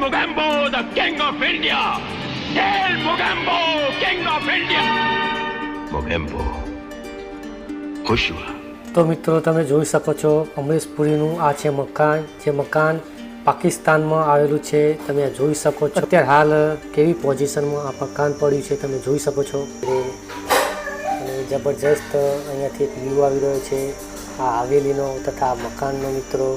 Mogambo, the king of India! Hail Mogambo, king of India! Mogambo, ખુશ હુઆ. તો મિત્રો તમે જોઈ શકો છો અમરીશ પુરીનું આ છે મકાન, જે મકાન પાકિસ્તાનમાં આવેલું છે. તમે આ જોઈ શકો છો. અત્યારે હાલ કેવી પોઝિશનમાં આ મકાન પડ્યું છે તમે જોઈ શકો છો. અને જબરજસ્ત અહીંયાથી એક વ્યૂ આવી રહ્યો છે આ હવેલીનો તથા મકાનનો મિત્રો.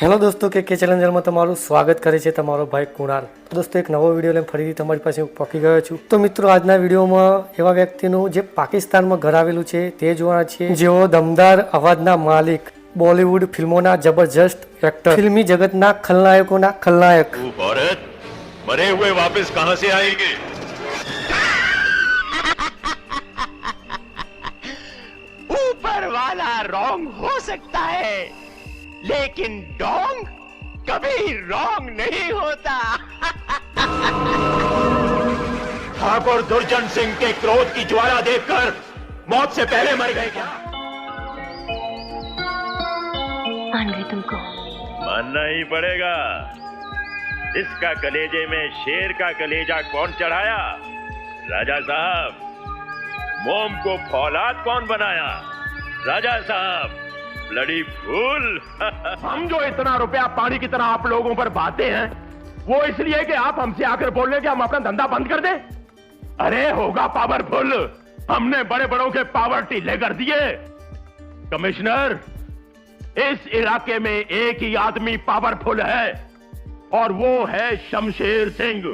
હેલો દોસ્તો, કે ચેલેન્જરમાં તમારું સ્વાગત કરે છે તમારો ભાઈ કુણાલ. દોસ્તો એક નવો વિડીયો લઈને ફરીથી તમારી પાસે હું પહોંચી ગયો છું. તો મિત્રો આજના વિડીયોમાં એવા વ્યક્તિનું જે પાકિસ્તાનમાં ઘર આવેલું છે તે જોવાના છે, જેઓ દમદાર અવાજના માલિક, બોલિવૂડ ફિલ્મોના જબરજસ્ત એક્ટર, ફિલ્મી જગતના ખલનાયકોના ખલનાયક. औरत मरे हुए वापस कहां से आएंगे? ऊपर वाला रॉन्ग हो सकता है, लेकिन डोंग कभी रॉन्ग नहीं होता. ठाकुर दुर्जन सिंह के क्रोध की ज्वाला देखकर मौत से पहले मर गए क्या? मान गई तुमको. मानना ही पड़ेगा. इसका कलेजे में शेर का कलेजा कौन चढ़ाया? राजा साहब. मोम को फौलाद कौन बनाया? राजा साहब. Bloody fool. हम जो इतना रुपया पानी की तरह आप लोगों पर बहाते हैं, वो इसलिए कि आप हमसे आकर बोल रहे कि हम अपना धंधा बंद कर दें? अरे होगा पावरफुल. हमने बड़े बड़ों के पावर ढीले कर दिए. कमिश्नर, इस इलाके में एक ही आदमी पावरफुल है और वो है शमशेर सिंह,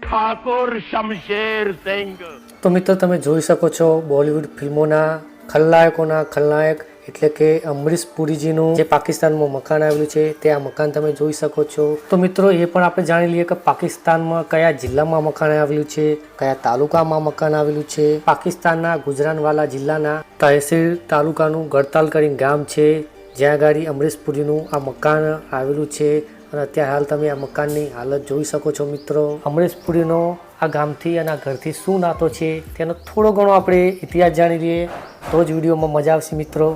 ठाकुर शमशेर सिंह. તો મિત્રો તમે જોઈ શકો છો બોલિવૂડ ફિલ્મોના ખલનાયકોના ખલનાયક એટલે કે અમરીશ પુરીજીનું જે પાકિસ્તાનમાં મકાન આવેલું છે તે આ મકાન તમે જોઈ શકો છો. તો મિત્રો એ પણ આપણે જાણી લઈએ કે પાકિસ્તાનમાં કયા જિલ્લામાં મકાન આવેલું છે, કયા તાલુકામાં મકાન આવેલું છે. પાકિસ્તાનના ગુજરાનવાલા જિલ્લાના તહેસીલ તાલુકાનું ગડતાલ કરીને ગામ છે, જ્યાં ગાડી અમરીશ પુરીનું આ મકાન આવેલું છે. અને અત્યારે હાલ તમે આ મકાનની હાલત જોઈ શકો છો મિત્રો. અમરીશ પુરીનો આ ગામથી અને આ ઘરથી શું નાતો છે તેનો થોડો ઘણો આપણે ઇતિહાસ જાણી લઈએ તો જ વિડીયોમાં મજા આવશે મિત્રો.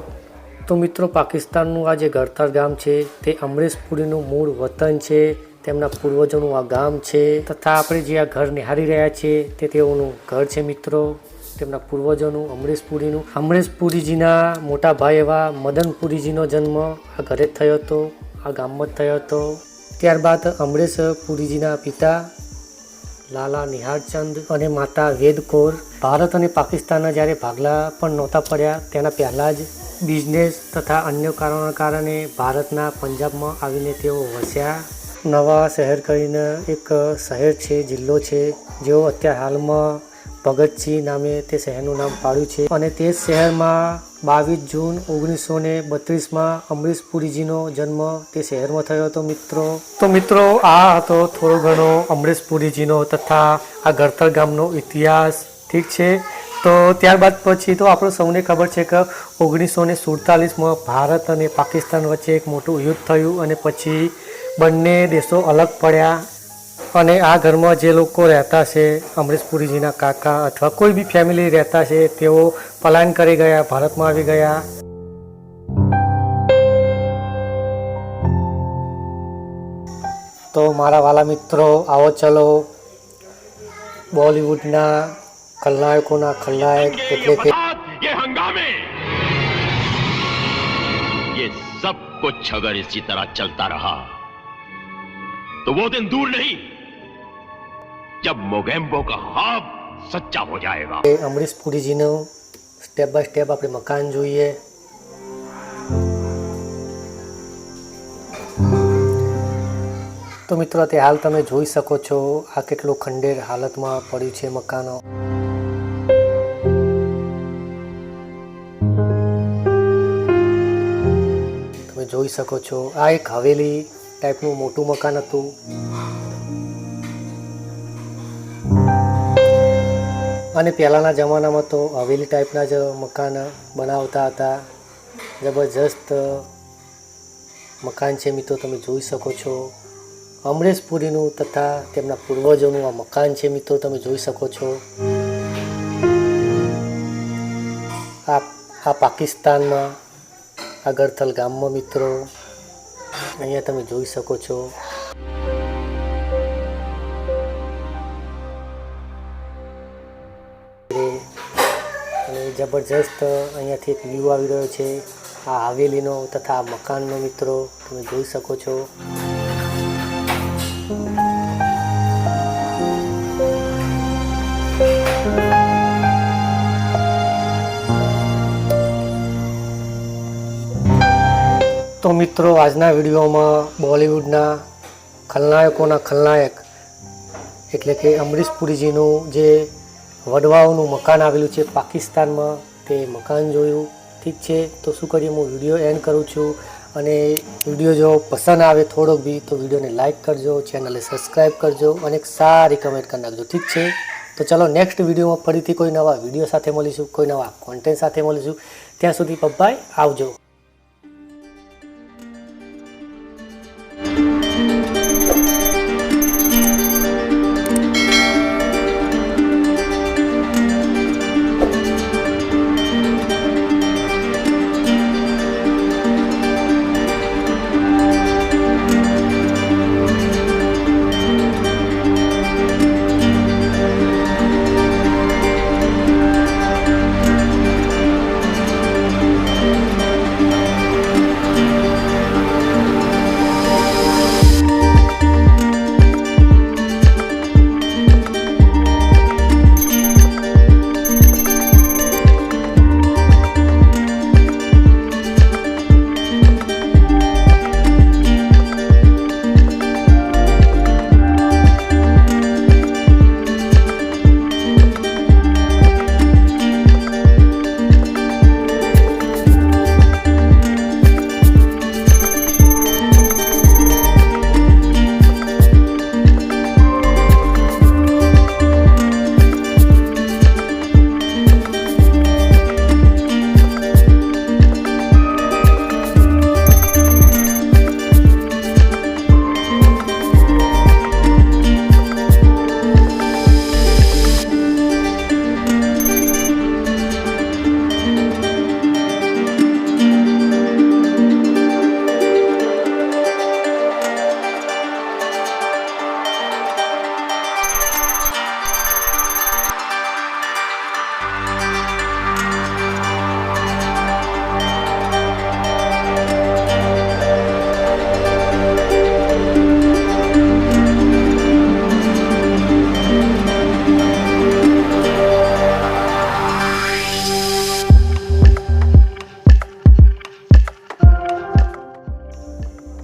તો મિત્રો પાકિસ્તાનનું આ જે ગડતાલ ગામ છે તે અમરીશ પુરીનું મૂળ વતન છે, તેમના પૂર્વજોનું આ ગામ છે. તથા આપણે જે આ ઘર નિહાળી રહ્યા છીએ તે તેઓનું ઘર છે મિત્રો, તેમના પૂર્વજોનું અમરીશ પુરીનું. અમરીશ પુરીજીના મોટા ભાઈ એવા મદન પુરીજીનો જન્મ આ ઘરે જ થયો હતો, આ ગામમાં જ થયો હતો. ત્યારબાદ અમરીશ પુરીજીના પિતા લાલા નિહાળચંદ અને માતા વેદ કૌર ભારત અને પાકિસ્તાનના જ્યારે ભાગલા પણ નહોતા પડ્યા તેના પહેલાં જ બિઝનેસ તથા અન્ય કારણોના કારણે ભારતના પંજાબમાં આવીને તેઓ વસ્યા. નવા શહેર કરીને એક શહેર છે, જિલ્લો છે, જેઓ અત્યારે હાલમાં ભગતસિંહ નામે તે શહેરનું નામ પાડ્યું છે. અને તે જ શહેરમાં 22 જૂન 1932માં અમરીશ પુરીજીનો જન્મ તે શહેરમાં થયો હતો મિત્રો. તો મિત્રો આ હતો થોડો ઘણો અમરીશ પુરીજીનો તથા આ ગડતાલ ગામનો ઇતિહાસ. ઠીક છે, તો ત્યારબાદ પછી તો આપણે સૌને ખબર છે કે 1947માં ભારત અને પાકિસ્તાન વચ્ચે એક મોટું યુદ્ધ થયું અને પછી બંને દેશો અલગ પડ્યા. અને આ ઘરમાં જે લોકો રહેતા છે, અમરીશ પુરીજીના કાકા અથવા કોઈ બી ફેમિલી રહેતા છે, તેઓ પલાયન કરી ગયા, ભારતમાં આવી ગયા. તો મારા વાલા મિત્રો, આવો ચલો બોલિવૂડના ખલનાયકોના ખલનાયક એટલે કે ये हंगामे, ये सब कुछ अगर इसी तरह चलता रहा तो वो दिन दूर नहीं जब मोगेम्बो का ख्वाब सच्चा हो जाएगा. અમરીશ પુરીજીનું સ્ટેપ બાય સ્ટેપ આપણે મકાન જોઈએ. તો મિત્રો તે હાલ તમે જોઈ શકો છો આ કેટલું ખંડેર હાલતમાં પડ્યું છે મકાનો. તમે જોઈ શકો છો આ એક હવેલી ટાઈપનું મોટું મકાન હતું. અને પહેલાંના જમાનામાં તો હવેલી ટાઈપના જ મકાન બનાવતા હતા. જબરજસ્ત મકાન છે મિત્રો, તમે જોઈ શકો છો. અમરીશ પુરીનું તથા તેમના પૂર્વજોનું આ મકાન છે મિત્રો, તમે જોઈ શકો છો. આ પાકિસ્તાનમાં આગરથલ ગામમાં મિત્રો, અહીંયા તમે જોઈ શકો છો. અને જબરજસ્ત અહીંયાથી એક વ્યૂ આવી રહ્યો છે આ હવેલીનો તથા મકાનનો મિત્રો, તમે જોઈ શકો છો. તો મિત્રો, આજના વિડીયોમાં બોલિવૂડના ખલનાયકોના ખલનાયક એટલે કે અમરીશ પુરીજીનું જે વડવાઓનું મકાન આવેલું છે પાકિસ્તાનમાં, તે મકાન જોયું. ઠીક છે, તો શું કરીએ, હું વિડીયો એન્ડ કરું છું. અને વિડીયો જો પસંદ આવે થોડોક બી તો વિડીયોને લાઇક કરજો, ચેનલને સબસ્ક્રાઈબ કરજો અને એક સારી કમેન્ટ કરી નાખજો. ઠીક છે, તો ચલો નેક્સ્ટ વિડીયોમાં ફરીથી કોઈ નવા વિડીયો સાથે મળીશું, કોઈ નવા કોન્ટેન્ટ સાથે મળીશું. ત્યાં સુધી બાય, આવજો.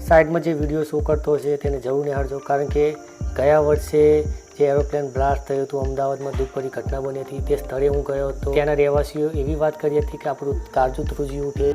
સાઈડમાં જે વિડીયો શો કરતો છે તેને જરૂર નિહાળજો, કારણ કે ગયા વર્ષે જે એરોપ્લેન બ્લાસ્ટ થયું હતું અમદાવાદમાં, દુઃખભરી ઘટના બની હતી, તે સ્થળે હું ગયો હતો. ત્યાંના રહેવાસીઓ એવી વાત કરી હતી કે આપણું કાળજું ધ્રુજી ઉઠે